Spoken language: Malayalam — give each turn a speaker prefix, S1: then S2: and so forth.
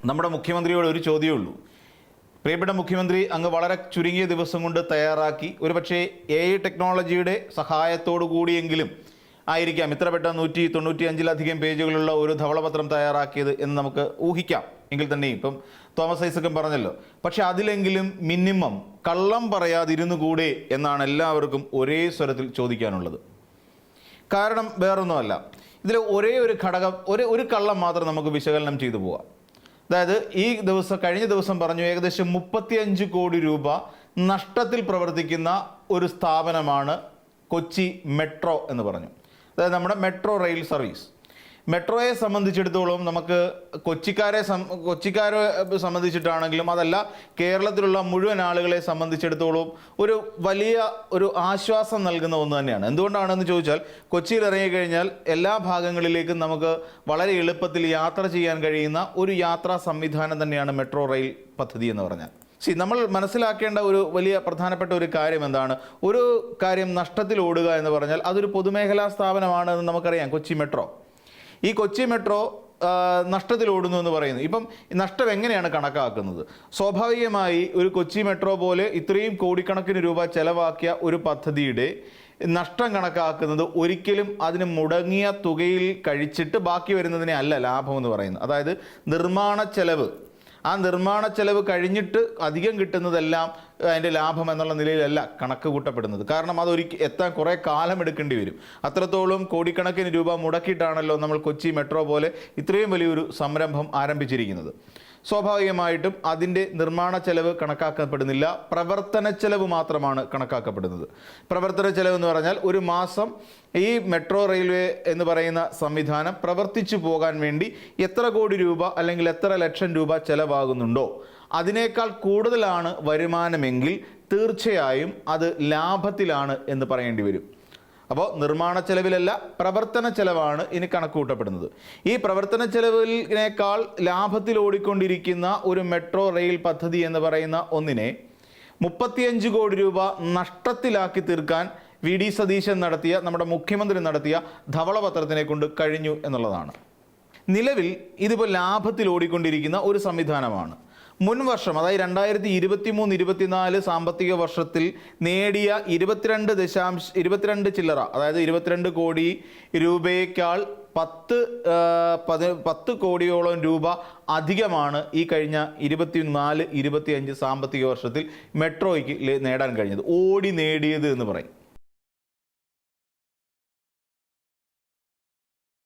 S1: നമ്മുടെ മുഖ്യമന്ത്രിയോട് ഒരു ചോദ്യമേ ഉള്ളൂ. പ്രിയപ്പെട്ട മുഖ്യമന്ത്രി, അങ്ങ് വളരെ ചുരുങ്ങിയ ദിവസം കൊണ്ട് തയ്യാറാക്കി, ഒരുപക്ഷെ AI ടെക്നോളജിയുടെ സഹായത്തോടു കൂടിയെങ്കിലും ആയിരിക്കാം ഇത്ര പെട്ടെന്ന് 195-ലധികം പേജുകളുള്ള ഒരു ധവളപത്രം തയ്യാറാക്കിയത് എന്ന് നമുക്ക് ഊഹിക്കാം. എങ്കിൽ തന്നെയും ഇപ്പം തോമസ് ഐസക്കും പറഞ്ഞല്ലോ, പക്ഷെ അതിലെങ്കിലും മിനിമം കള്ളം പറയാതിരുന്നു കൂടെ എന്നാണ് എല്ലാവർക്കും ഒരേ സ്വരത്തിൽ ചോദിക്കാനുള്ളത്. കാരണം വേറൊന്നുമല്ല, ഇതിൽ ഒരേ ഒരു ഘടകം, ഒരു കള്ളം മാത്രം നമുക്ക് വിശകലനം ചെയ്തു പോകാം. അതായത് കഴിഞ്ഞ ദിവസം പറഞ്ഞു ഏകദേശം 35 കോടി രൂപ നഷ്ടത്തിൽ പ്രവർത്തിക്കുന്ന ഒരു സ്ഥാപനമാണ് കൊച്ചി മെട്രോ എന്ന് പറഞ്ഞു. അതായത് നമ്മുടെ മെട്രോ റെയിൽ സർവീസ്. മെട്രോയെ സംബന്ധിച്ചിടത്തോളം നമുക്ക് കൊച്ചിക്കാരെ സംബന്ധിച്ചിട്ടാണെങ്കിലും അതല്ല കേരളത്തിലുള്ള മുഴുവൻ ആളുകളെ സംബന്ധിച്ചിടത്തോളം ഒരു ആശ്വാസം നൽകുന്ന ഒന്ന് തന്നെയാണ്. എന്തുകൊണ്ടാണെന്ന് ചോദിച്ചാൽ, കൊച്ചിയിൽ ഇറങ്ങിക്കഴിഞ്ഞാൽ എല്ലാ ഭാഗങ്ങളിലേക്കും നമുക്ക് വളരെ എളുപ്പത്തിൽ യാത്ര ചെയ്യാൻ കഴിയുന്ന ഒരു യാത്രാ സംവിധാനം തന്നെയാണ് മെട്രോ റെയിൽ പദ്ധതി എന്ന് പറഞ്ഞാൽ. നമ്മൾ മനസ്സിലാക്കേണ്ട ഒരു വലിയ പ്രധാനപ്പെട്ട ഒരു കാര്യം എന്താണ്? ഒരു കാര്യം നഷ്ടത്തിൽ ഓടുക എന്ന് പറഞ്ഞാൽ അതൊരു പൊതുമേഖലാ സ്ഥാപനമാണ് എന്ന് നമുക്കറിയാം. കൊച്ചി മെട്രോ, ഈ കൊച്ചി മെട്രോ നഷ്ടത്തിൽ ഓടുന്നു എന്ന് പറയുന്നു. ഇപ്പം നഷ്ടം എങ്ങനെയാണ് കണക്കാക്കുന്നത്? സ്വാഭാവികമായി ഒരു കൊച്ചി മെട്രോ പോലെ ഇത്രയും കോടിക്കണക്കിന് രൂപ ചെലവാക്കിയ ഒരു പദ്ധതിയുടെ നഷ്ടം കണക്കാക്കുന്നത് ഒരിക്കലും അതിന് മുടങ്ങിയ തുകയിൽ കഴിച്ചിട്ട് ബാക്കി വരുന്നതിനെ അല്ല ലാഭം എന്ന് പറയുന്നത്. അതായത് നിർമ്മാണ ചെലവ്, ആ നിർമ്മാണ ചെലവ് കഴിഞ്ഞിട്ട് അധികം കിട്ടുന്നതെല്ലാം അതിൻ്റെ ലാഭം എന്നുള്ള നിലയിലല്ല കണക്ക് കൂട്ടപ്പെടുന്നത്. കാരണം എത്താൻ കുറേ കാലം എടുക്കേണ്ടി വരും. അത്രത്തോളം കോടിക്കണക്കിന് രൂപ മുടക്കിയിട്ടാണല്ലോ നമ്മൾ കൊച്ചി മെട്രോ പോലെ ഇത്രയും വലിയൊരു സംരംഭം ആരംഭിച്ചിരിക്കുന്നത്. സ്വാഭാവികമായിട്ടും അതിൻ്റെ നിർമ്മാണ ചെലവ് കണക്കാക്കപ്പെടുന്നില്ല, പ്രവർത്തന ചെലവ് മാത്രമാണ് കണക്കാക്കപ്പെടുന്നത്. പ്രവർത്തന ചെലവ് എന്ന് പറഞ്ഞാൽ ഒരു മാസം ഈ മെട്രോ റെയിൽവേ എന്ന് പറയുന്ന സംവിധാനം പ്രവർത്തിച്ചു പോകാൻ വേണ്ടി എത്ര കോടി രൂപ അല്ലെങ്കിൽ എത്ര ലക്ഷം രൂപ ചെലവാകുന്നുണ്ടോ അതിനേക്കാൾ കൂടുതലാണ് വരുമാനമെങ്കിൽ തീർച്ചയായും അത് ലാഭത്തിലാണ് എന്ന് പറയേണ്ടി വരും. അപ്പോൾ നിർമ്മാണ ചെലവിലല്ല, പ്രവർത്തന ചെലവാണ് ഇനി കണക്കുകൂട്ടപ്പെടുന്നത്. ഈ പ്രവർത്തന ചെലവിനേക്കാൾ ലാഭത്തിൽ ഓടിക്കൊണ്ടിരിക്കുന്ന ഒരു മെട്രോ റെയിൽ പദ്ധതി എന്ന് പറയുന്ന ഒന്നിനെ 35 കോടി രൂപ നഷ്ടത്തിലാക്കി തീർക്കാൻ VD സതീശൻ നടത്തിയ, നമ്മുടെ മുഖ്യമന്ത്രി നടത്തിയ ധവളപത്രത്തിനെ കൊണ്ട് കഴിഞ്ഞു എന്നുള്ളതാണ്. നിലവിൽ ഇതിപ്പോൾ ലാഭത്തിൽ ഓടിക്കൊണ്ടിരിക്കുന്ന ഒരു സംവിധാനമാണ്. മുൻ വർഷം, അതായത് 2023-24 സാമ്പത്തിക വർഷത്തിൽ നേടിയ 22 ചില്ലറ, അതായത് 22 കോടി രൂപയേക്കാൾ 10 കോടിയോളം രൂപ അധികമാണ് ഈ കഴിഞ്ഞ 24-25 സാമ്പത്തിക വർഷത്തിൽ മെട്രോയ്ക്ക് നേടാൻ കഴിഞ്ഞത്, നേടിയത് എന്ന് പറയും.